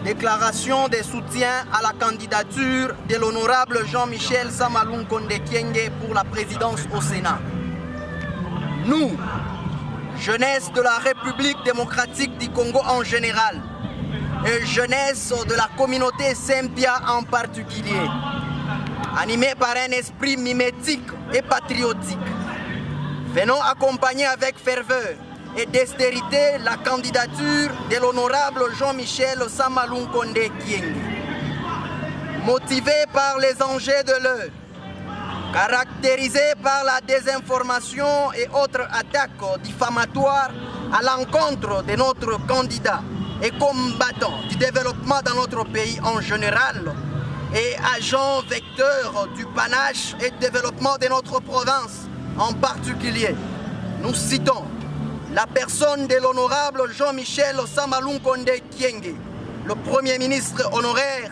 Déclaration de soutien à la candidature de l'honorable Jean-Michel Sama Lukonde Kyenge pour la présidence au Sénat. Nous, jeunesse de la République démocratique du Congo en général et jeunesse de la communauté Sempia en particulier, animés par un esprit mimétique et patriotique, venons accompagner avec ferveur et dextérité la candidature de l'honorable Jean-Michel Sama Lukonde Kyenge. Motivé par les enjeux de l'heure, caractérisé par la désinformation et autres attaques diffamatoires à l'encontre de notre candidat et combattant du développement dans notre pays en général et agent vecteur du panache et développement de notre province en particulier, nous citons la personne de l'honorable Jean-Michel Sama Lukonde Kyenge, le Premier ministre honoraire,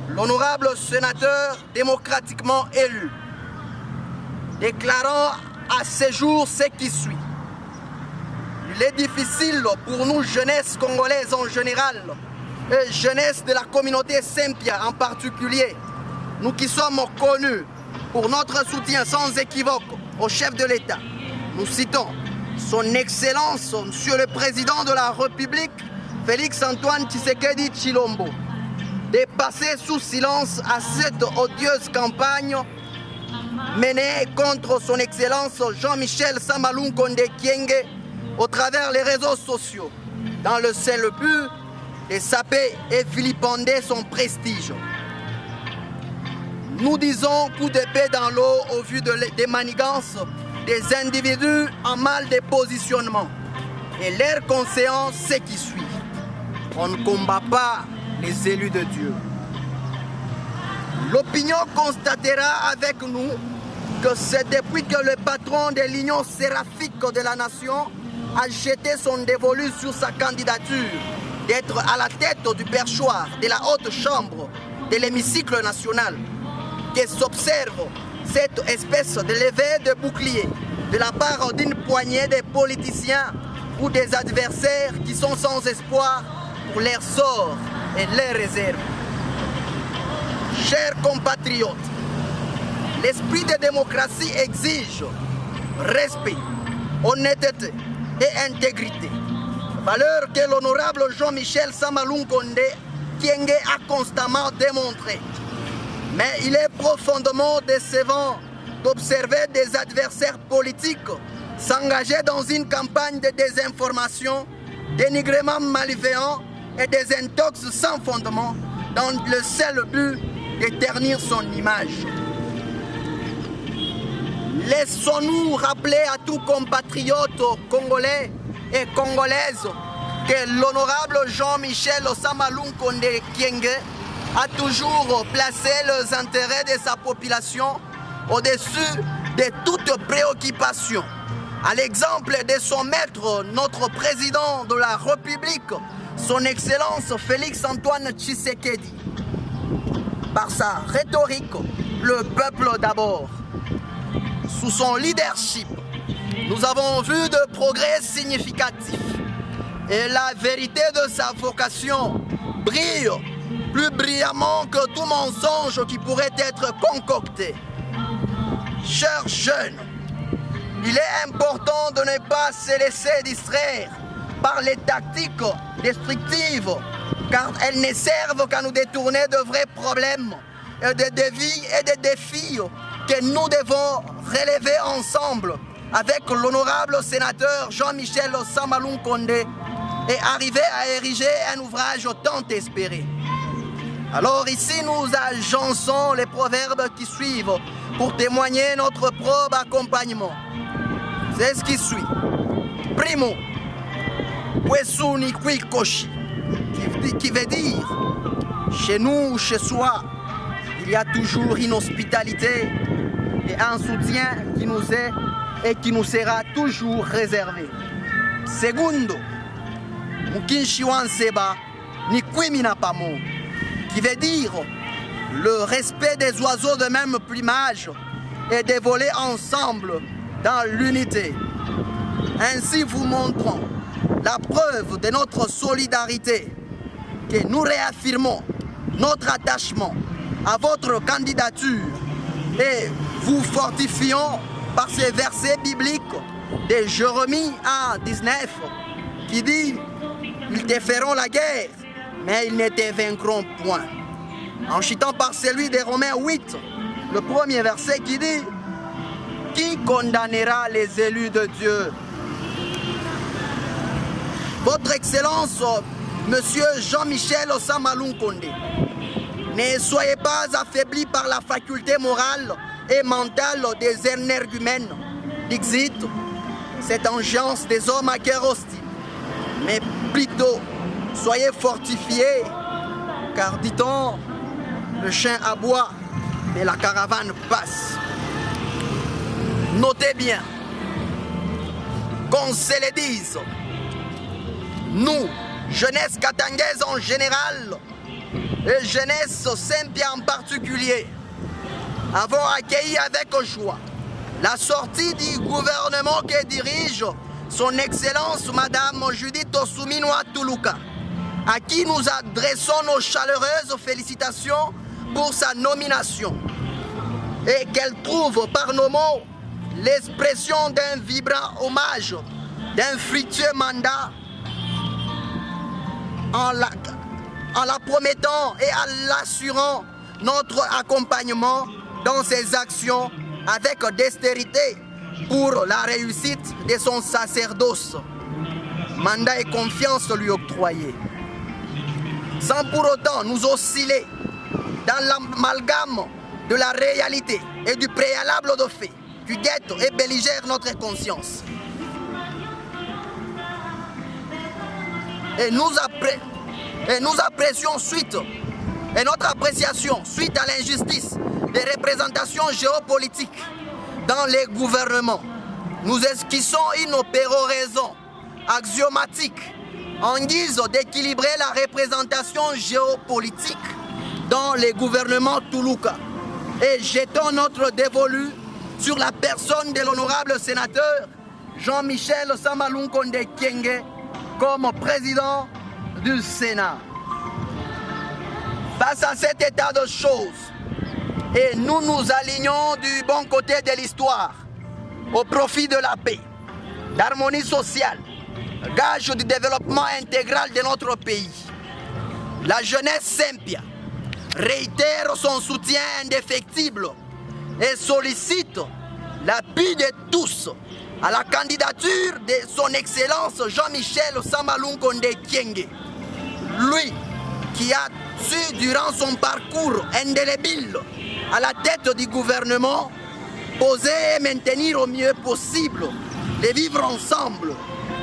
l'honorable sénateur démocratiquement élu, déclarant à ce jour ce qui suit. Il est difficile pour nous, jeunesse congolaise en général, et jeunesse de la communauté Sempia en particulier, nous qui sommes connus pour notre soutien sans équivoque au chef de l'État. Nous citons Son Excellence, Monsieur le Président de la République, Félix-Antoine Tshisekedi Tshilombo, de passer sous silence à cette odieuse campagne menée contre Son Excellence Jean-Michel Sama Lukonde Kyenge au travers les réseaux sociaux, dans le seul but de saper et vilipender son prestige. Nous disons coup d'épée dans l'eau au vu des manigances des individus en mal de positionnement et leur conscience ce qui suit. On ne combat pas les élus de Dieu. L'opinion constatera avec nous que c'est depuis que le patron de l'Union séraphique de la nation a jeté son dévolu sur sa candidature d'être à la tête du perchoir de la haute chambre de l'hémicycle national que s'observe cette espèce de levée de bouclier de la part d'une poignée de politiciens ou des adversaires qui sont sans espoir pour leur sort et leurs réserves. Chers compatriotes, l'esprit de démocratie exige respect, honnêteté et intégrité, valeur que l'honorable Jean-Michel Sama Lukonde Kyenge a constamment démontré. Mais il est profondément décevant d'observer des adversaires politiques s'engager dans une campagne de désinformation, dénigrement malveillant et des intox sans fondement dans le seul but de ternir son image. Laissons-nous rappeler à tout compatriote congolais et congolaises que l'honorable Jean-Michel Sama Lukonde Kyenge a toujours placé les intérêts de sa population au-dessus de toute préoccupation. À l'exemple de son maître, notre président de la République, son Excellence Félix-Antoine Tshisekedi. Par sa rhétorique, le peuple d'abord. Sous son leadership, nous avons vu de progrès significatifs et la vérité de sa vocation brille plus brillamment que tout mensonge qui pourrait être concocté. Chers jeunes, il est important de ne pas se laisser distraire par les tactiques destructives, car elles ne servent qu'à nous détourner de vrais problèmes et de défis que nous devons relever ensemble avec l'honorable sénateur Jean-Michel Sama Lukonde et arriver à ériger un ouvrage tant espéré. Alors ici, nous agençons les proverbes qui suivent pour témoigner notre probe accompagnement. C'est ce qui suit. Primo, Wesuni Kwikoshi, qui veut dire, chez nous, chez soi, il y a toujours une hospitalité et un soutien qui nous est et qui nous sera toujours réservé. Segundo, Mukinshiwan Seba, Nikwimina Pamo, qui veut dire le respect des oiseaux de même plumage et de voler ensemble dans l'unité. Ainsi vous montrons la preuve de notre solidarité que nous réaffirmons notre attachement à votre candidature et vous fortifions par ces versets bibliques de Jérémie 1:19 qui dit « Ils te feront la guerre, mais ils ne te vaincront point ». En citant par celui de Romains 8, le premier verset qui dit « Qui condamnera les élus de Dieu ?» Votre Excellence, Monsieur Jean-Michel Sama Lukonde, ne soyez pas affaibli par la faculté morale et mentale des énergumènes. Dixit, cette engeance des hommes à cœur hostile. Mais plutôt, soyez fortifiés, car dit-on, le chien aboie, mais la caravane passe. Notez bien, qu'on se le dise, nous, jeunesse katangaise en général, et jeunesse Sempia en particulier, avons accueilli avec joie la sortie du gouvernement que dirige son Excellence Madame Judith Osumino Tuluka, à qui nous adressons nos chaleureuses félicitations pour sa nomination, et qu'elle trouve par nos mots l'expression d'un vibrant hommage, d'un fructueux mandat, en la promettant et en l'assurant notre accompagnement dans ses actions avec dextérité pour la réussite de son sacerdoce. Mandat et confiance lui octroyés. Sans pour autant nous osciller dans l'amalgame de la réalité et du préalable de fait qui guette et belligère notre conscience. Et nous apprécions suite, et notre appréciation suite à l'injustice des représentations géopolitiques dans les gouvernements. Nous esquissons une péroraison axiomatique en guise d'équilibrer la représentation géopolitique dans les gouvernements Tuluka et jetons notre dévolu sur la personne de l'honorable sénateur Jean-Michel Sama Lukonde Kyenge comme président du Sénat. Face à cet état de choses, et nous nous alignons du bon côté de l'histoire, au profit de la paix, d'harmonie sociale, gage du développement intégral de notre pays. La jeunesse Sempia réitère son soutien indéfectible et sollicite l'appui de tous à la candidature de son Excellence Jean-Michel Sama Lukonde Kyenge. Lui qui a su durant son parcours indélébile à la tête du gouvernement poser et maintenir au mieux possible les vivre ensemble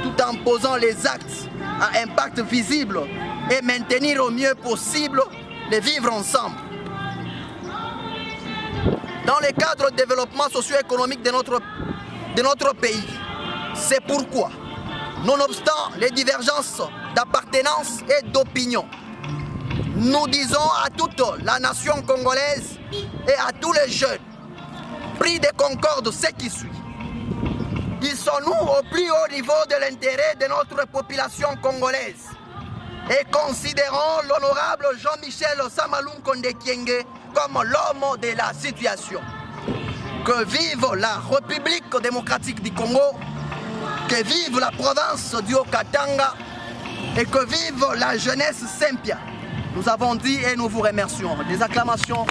tout en posant les actes à impact visible et maintenir au mieux possible les vivre ensemble. Dans le cadre du développement socio-économique de notre pays, c'est pourquoi, nonobstant les divergences d'appartenance et d'opinion, nous disons à toute la nation congolaise et à tous les jeunes, pris de concorde ce qui suit. Disons-nous au plus haut niveau de l'intérêt de notre population congolaise et considérons l'honorable Jean-Michel Sama Lukonde Kyenge comme l'homme de la situation. Que vive la République démocratique du Congo, que vive la province du Haut-Katanga et que vive la jeunesse Sempia. Nous avons dit et nous vous remercions. Des acclamations.